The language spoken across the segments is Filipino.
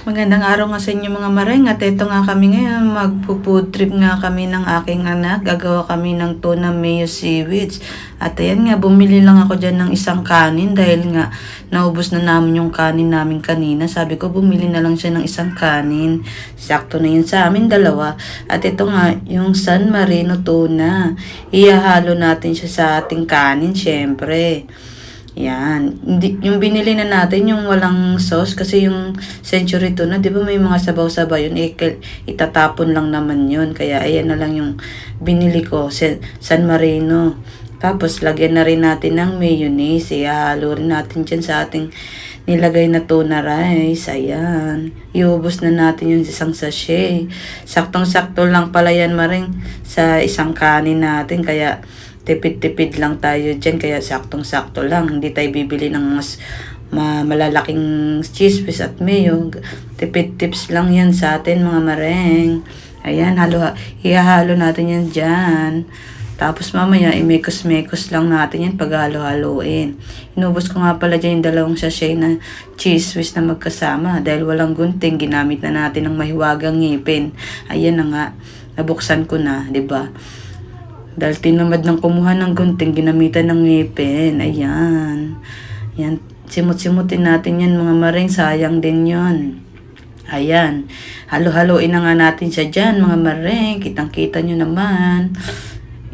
Magandang araw nga sa inyo mga maring at ito nga kami ngayon magpo-food trip nga kami ng aking anak. Gagawa kami ng tuna mayo seaweeds. At ayan nga, bumili lang ako dyan ng isang kanin dahil nga naubos na namin yung kanin namin kanina. Sabi ko bumili na lang siya ng isang kanin. Sakto na yun sa amin, dalawa. At ito nga, yung San Marino tuna. Ihahalo natin siya sa ating kanin syempre. Yan. Hindi, yung binili na natin, yung walang sauce, kasi yung century tuna, di ba may mga sabaw-sabaw yun, itatapon lang naman yun. Kaya ayan na lang yung binili ko, San Marino. Tapos, lagyan na rin natin ng mayonnaise. Ihahalo rin natin dyan sa ating nilagay na tuna rice. Ayan. Iubos na natin yung isang sachet. Saktong-sakto lang pala yan maring sa isang kanin natin. Kaya, tipid-tipid lang tayo dyan, kaya saktong-sakto lang. Hindi tayo bibili ng mas malalaking cheese whiz at mayo. Tipid tips lang yan sa atin mga mareng. Ayan, ihahalo natin yan dyan. Tapos mamaya, imekos-mekos lang natin yan pag halo-haloin. Inubos ko nga pala dyan yung 2 sachet na cheese whiz na magkasama. Dahil walang gunting, ginamit na natin ng mahiwagang ngipin. Ayan na nga, nabuksan ko na, di ba? Dahil tinamad ng kumuha ng gunting, ginamitan ng ngipin. Ayan. Ayan. Simut-simutin natin yan mga maring. Sayang din yon. Ayan. Halo-haloin na nga natin siya dyan mga maring. Kitang-kita nyo naman.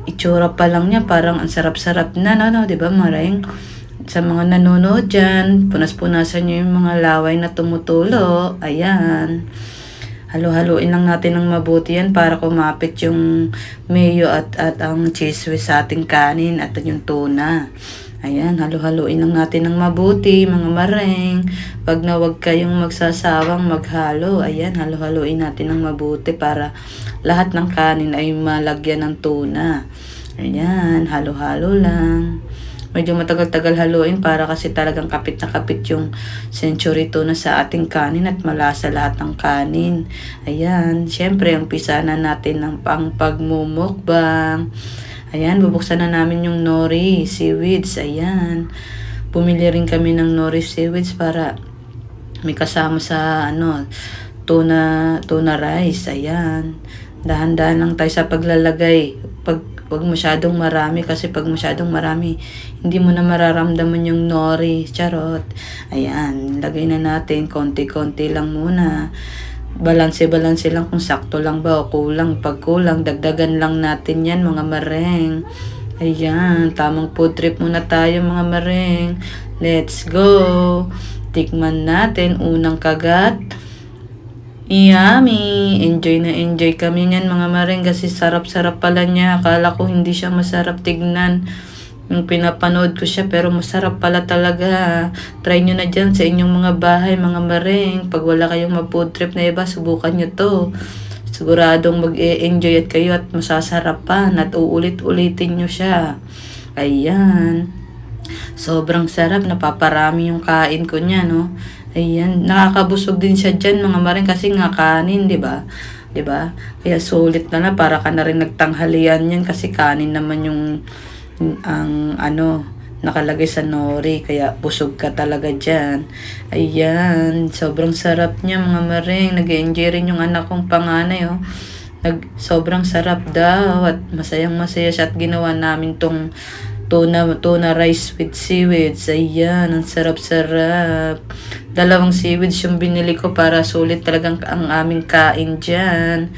Itsura pa lang niya. Parang ang sarap-sarap na. No? Diba maring? Sa mga nanonood dyan, punas-punasan nyo yung mga laway na tumutulo. Ayan. Halo-haloin lang natin ng mabuti yan para kumapit yung mayo at ang cheese whiz sa ating kanin at yung tuna. Ayan, halo-haloin lang natin ng mabuti mga mareng. Wag na wag kayong magsasawang maghalo. Ayan, halo-haloin natin ng mabuti para lahat ng kanin ay malagyan ng tuna. Ayan, halo-halo lang. Medyo matagal-tagal haluin para kasi talagang kapit na kapit yung century tuna sa ating kanin at malasa lahat ng kanin. Ayan, syempre umpisa na natin ng pagmumukbang. Ayan, bubuksan na namin yung nori seaweeds. Ayan, bumili rin kami ng nori seaweeds para may kasama sa tuna rice. Ayan, dahan-dahan lang tayo sa paglalagay. Wag masyadong marami kasi pag masyadong marami, hindi mo na mararamdaman yung nori. Charot. Ayan, lagay na natin. Konti-konti lang muna. Balanse-balanse lang kung sakto lang ba o kulang. Pag kulang, dagdagan lang natin yan mga mareng. Ayan, tamang food trip muna tayo mga mareng. Let's go. Tikman natin unang kagat. Yummy! Enjoy na enjoy kami niyan mga maring kasi sarap-sarap pala niya. Akala ko hindi siya masarap tignan yung pinapanood ko siya pero masarap pala talaga. Try nyo na dyan sa inyong mga bahay mga maring. Pag wala kayong ma-food trip na iba, subukan nyo to. Siguradong mag-e-enjoy at kayo at masasarapan at uulit-ulitin nyo siya. Ayan. Sobrang sarap. Napaparami yung kain ko niya, no? Ayan, nakakabusog din siya dyan mga maring kasi nga kanin, di ba? Di ba? Kaya sulit na para ka na rin nagtanghalian yan kasi kanin naman yung nakalagay sa nori. Kaya busog ka talaga dyan. Ayan, sobrang sarap niya mga maring. Nag-enjoy rin yung anak kong panganay, oh. Sobrang sarap daw at masayang-masaya siya at ginawa namin tong tuna rice with seaweeds. Ayan, ang sarap-sarap. 2 seaweeds yung binili ko para sulit talagang ang aming kain dyan.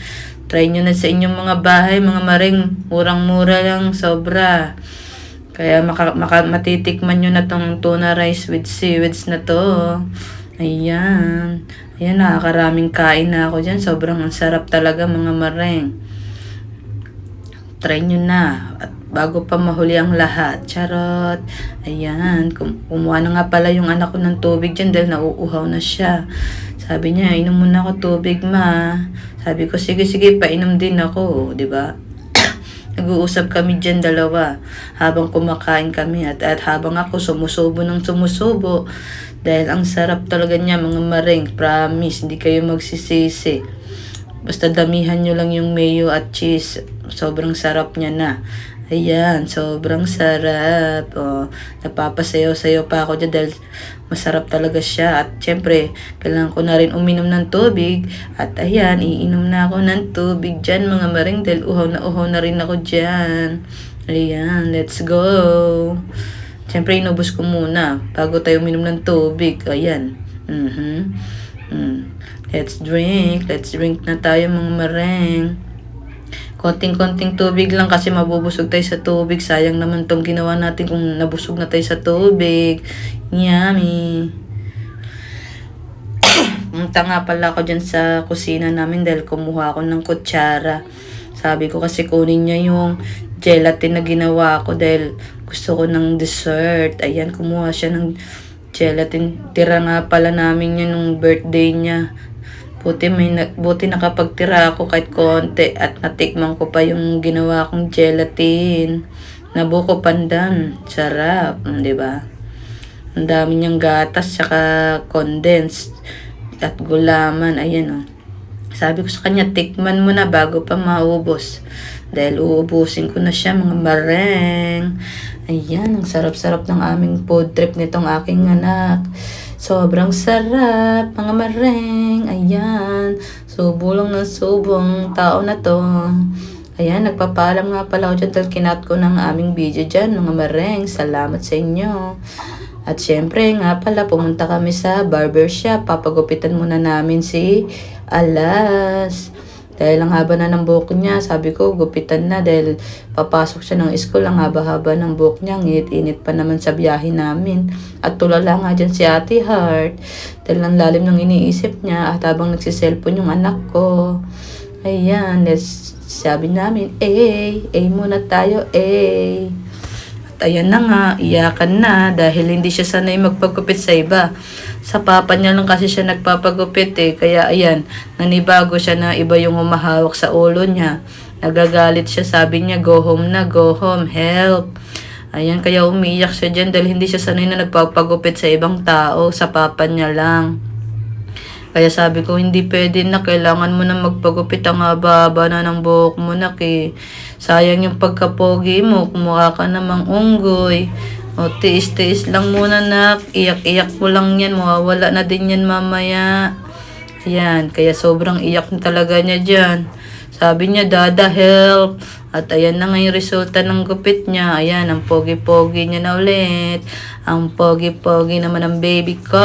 Try nyo na sa inyong mga bahay, mga maring. Murang-mura lang, sobra. Kaya matitikman nyo na tong tuna rice with seaweeds na to. Ayan. Ayan, nakakaraming kain na ako dyan. Sobrang ang sarap talaga mga maring. Try nyo na. At bago pa mahuli ang lahat. Charot. Ayan. Kumuha na nga pala yung anak ko ng tubig dyan dahil nauuhaw na siya. Sabi niya, inom muna ako tubig ma. Sabi ko, sige, painom din ako. Diba? Nag-uusap kami dyan dalawa habang kumakain kami at habang ako sumusubo ng sumusubo. Dahil ang sarap talaga niya mga maring. Promise, hindi kayo magsisisi. Basta damihan nyo lang yung mayo at cheese. Sobrang sarap niya na. Ayan, sobrang sarap. Oh, napapasayaw-sayaw pa ako dyan dahil masarap talaga siya. At syempre, kailangan ko na rin uminom ng tubig. At ayan, iinom na ako ng tubig dyan mga maring dahil uhaw na rin ako dyan. Ayan, let's go. Syempre, inubos ko muna bago tayo uminom ng tubig. Ayan. Let's drink. Let's drink na tayo mga maring. Konting-konting tubig lang kasi mabubusog tayo sa tubig. Sayang naman tong ginawa natin kung nabusog na tayo sa tubig. Yummy. Punta nga pala ako dyan sa kusina namin dahil kumuha ako ng kutsara. Sabi ko kasi kunin niya yung gelatin na ginawa ko dahil gusto ko ng dessert. Ayan, kumuha siya ng gelatin. Tira nga pala namin yun nung birthday niya. Buti nakapagtira ako kahit konti at natikman ko pa yung ginawa kong gelatin. Nabuko pandan. Sarap, di ba? Ang dami niyang gatas saka condensed at gulaman. Ayan oh. Sabi ko sa kanya, tikman mo na bago pa maubos. Dahil uubusin ko na siya mga mareng. Ayan, ang sarap-sarap ng aming food trip nitong aking anak. Sobrang sarap, mga mareng. Ayan, subulong ng subong tao na to. Ayan, nagpapaalam nga pala ako dyan dahil kinat ko ng aming video dyan, mga mareng. Salamat sa inyo. At syempre nga pala, pumunta kami sa barbershop. Papagupitan muna namin si Alas. Dahil ang haba na ng buhok niya, sabi ko, gupitan na dahil papasok siya ng school, ang haba-haba ng buhok niya, init pa naman sa biyahe namin. At tulala nga dyan si Ate Heart, dahil ang lalim ng iniisip niya at habang nagsiselfon yung anak ko. Ayan, sabi namin, muna tayo, At ayan na nga, iyakan na dahil hindi siya sanay magpagupit sa iba. Sa papa niya lang kasi siya nagpapagupit Kaya ayan, nanibago siya na iba yung humahawak sa ulo niya. Nagagalit siya, sabi niya, go home na, go home, help. Ayan, kaya umiiyak siya dyan dahil hindi siya sanay na nagpapagupit sa ibang tao, sa papa niya lang. Kaya sabi ko, hindi pwede na, kailangan mo na magpagupit, ang haba-haba na ng buhok mo na sayang yung pagkapogi mo, kumukha ka namang unggoy. O, tiis-tiis lang muna na, iyak-iyak mo lang yan, mawawala na din yan mamaya. Ayan, kaya sobrang iyak na talaga niya dyan. Sabi niya, Dada, help. At ayan na nga yung resulta ng gupit niya. Ayan, ang pogi-pogi niya na ulit. Ang pogi-pogi naman ng baby ko.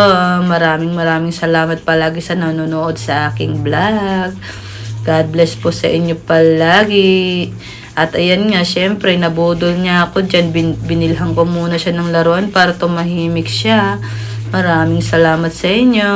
Maraming salamat palagi sa nanonood sa aking vlog. God bless po sa inyo palagi. At ayan nga, syempre, nabudol niya ako dyan. Binilhan ko muna siya ng laruan para tumahimik siya. Maraming salamat sa inyo.